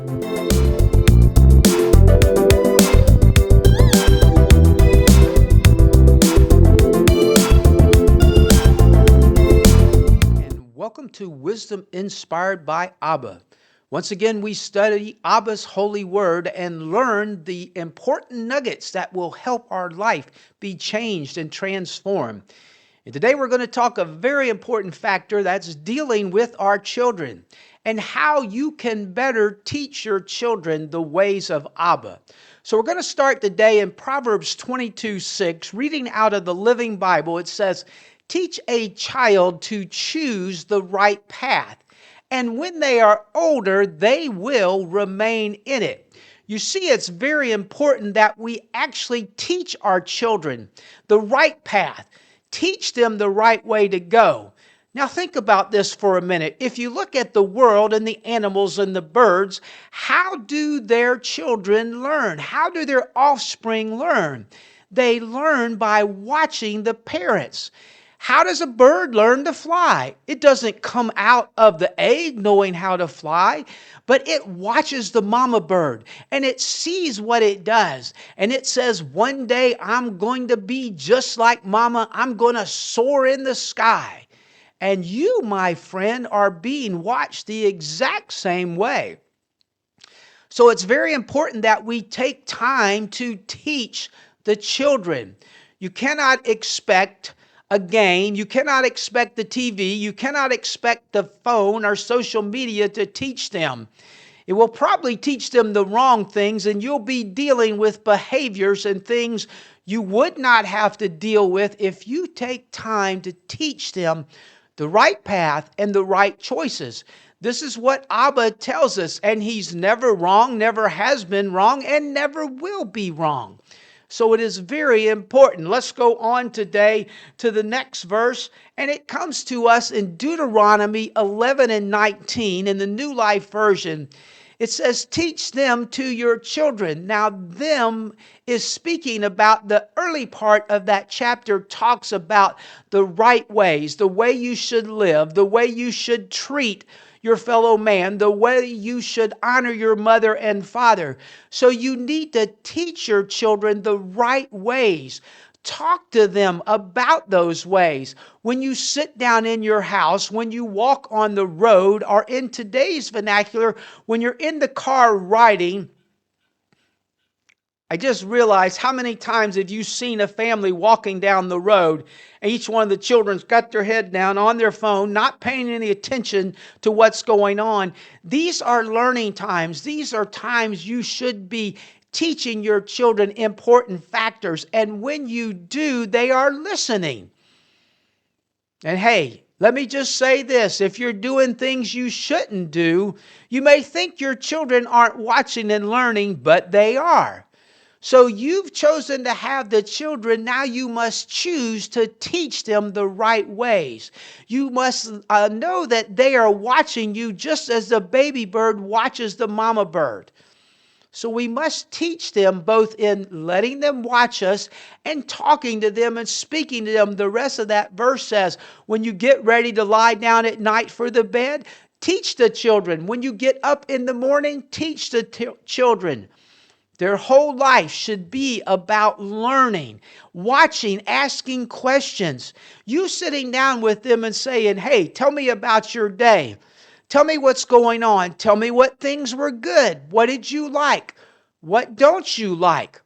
And welcome to Wisdom Inspired by Abba. Once again, we study Abba's holy word and learn the important nuggets that will help our life be changed and transformed. And today we're going to talk a very important factor that's dealing with our children and how you can better teach your children the ways of Abba. So we're going to start today in Proverbs 22:6, reading out of the Living Bible. It says, "Teach a child to choose the right path, and when they are older, they will remain in it." You see, it's very important that we actually teach our children the right path. Teach them the right way to go. Now think about this for a minute. If you look at the world and the animals and the birds, how do their children learn? How do their offspring learn? They learn by watching the parents. How does a bird learn to fly? It doesn't come out of the egg knowing how to fly, but it watches the mama bird and it sees what it does. And it says, one day I'm going to be just like mama. I'm going to soar in the sky. And you, my friend, are being watched the exact same way. So it's very important that we take time to teach the children. You cannot expect a game, you cannot expect the TV, you cannot expect the phone or social media to teach them. It will probably teach them the wrong things, and you'll be dealing with behaviors and things you would not have to deal with if you take time to teach them the right path and the right choices. This is what Abba tells us, and he's never wrong, never has been wrong, and never will be wrong. So it is very important. Let's go on today to the next verse, and it comes to us in Deuteronomy 11 and 19 in the New Life Version. It says, "Teach them to your children." Now, them is speaking about the early part of that chapter, talks about the right ways, the way you should live, the way you should treat your fellow man, the way you should honor your mother and father. So you need to teach your children the right ways. Talk to them about those ways. When you sit down in your house, when you walk on the road, or in today's vernacular, when you're in the car riding, I just realized how many times have you seen a family walking down the road and each one of the children's got their head down on their phone, not paying any attention to what's going on. These are learning times. These are times you should be teaching your children important factors. And when you do, they are listening. And hey, let me just say this. If you're doing things you shouldn't do, you may think your children aren't watching and learning, but they are. So you've chosen to have the children. Now you must choose to teach them the right ways. You must know that they are watching you just as the baby bird watches the mama bird. So we must teach them both in letting them watch us and talking to them and speaking to them. The rest of that verse says, when you get ready to lie down at night for the bed, teach the children. When you get up in the morning, teach the children. Their whole life should be about learning, watching, asking questions. You sitting down with them and saying, "Hey, tell me about your day. Tell me what's going on. Tell me what things were good. What did you like? What don't you like?"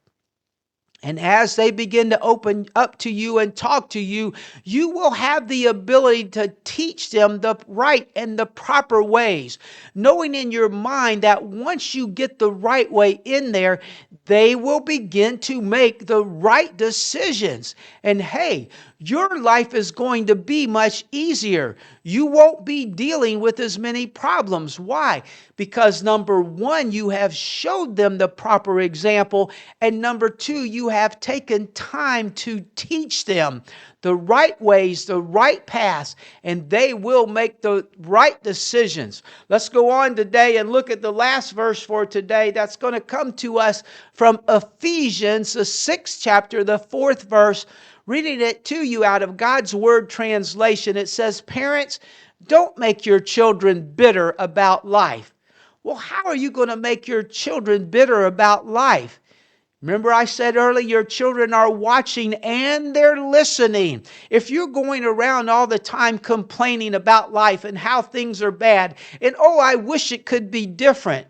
And as they begin to open up to you and talk to you, you will have the ability to teach them the right and the proper ways, knowing in your mind that once you get the right way in there, they will begin to make the right decisions. And hey, your life is going to be much easier. You won't be dealing with as many problems. Why? Because number one, you have showed them the proper example. And number two, you have taken time to teach them the right ways, the right paths, and they will make the right decisions. Let's go on today and look at the last verse for today. That's going to come to us from Ephesians, the 6th chapter, the 4th verse. Reading it to you out of God's Word translation, it says, "Parents, don't make your children bitter about life." Well, how are you going to make your children bitter about life? Remember, I said earlier, your children are watching and they're listening. If you're going around all the time complaining about life and how things are bad, and oh, I wish it could be different,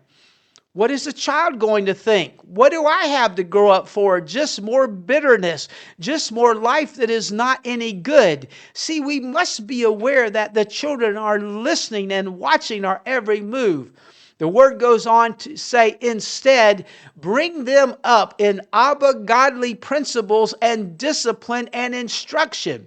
what is the child going to think? What do I have to grow up for? Just more bitterness, just more life that is not any good. See, we must be aware that the children are listening and watching our every move. The word goes on to say, instead, bring them up in Abba godly principles and discipline and instruction.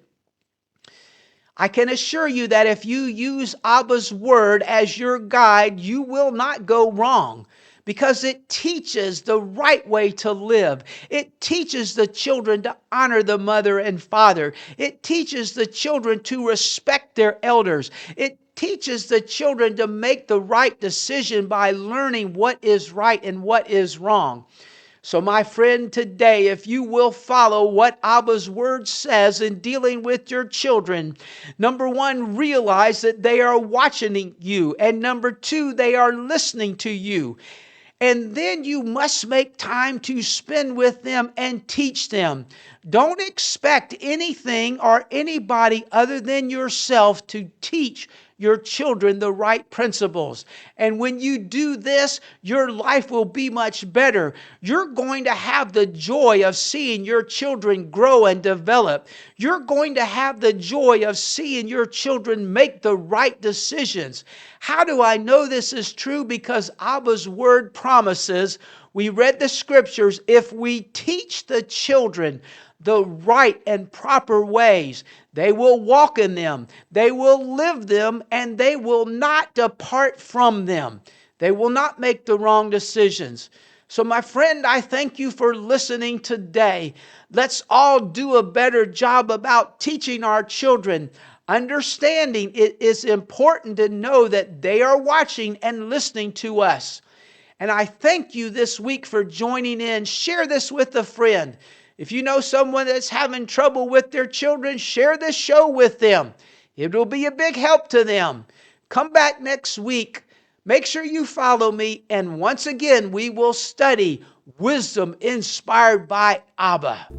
I can assure you that if you use Abba's word as your guide, you will not go wrong, because it teaches the right way to live. It teaches the children to honor the mother and father. It teaches the children to respect their elders. It teaches the children to make the right decision by learning what is right and what is wrong. So my friend, today, if you will follow what Abba's word says in dealing with your children, number one, realize that they are watching you. And number two, they are listening to you. And then you must make time to spend with them and teach them. Don't expect anything or anybody other than yourself to teach your children the right principles. And when you do this, your life will be much better. You're going to have the joy of seeing your children grow and develop. You're going to have the joy of seeing your children make the right decisions. How do I know this is true? Because Abba's word promises, we read the scriptures, if we teach the children the right and proper ways, they will walk in them, they will live them, and they will not depart from them. They will not make the wrong decisions. So my friend, I thank you for listening today. Let's all do a better job about teaching our children, understanding it is important to know that they are watching and listening to us. And I thank you this week for joining in. Share this with a friend. If you know someone that's having trouble with their children, share this show with them. It will be a big help to them. Come back next week. Make sure you follow me. And once again, we will study wisdom inspired by Abba.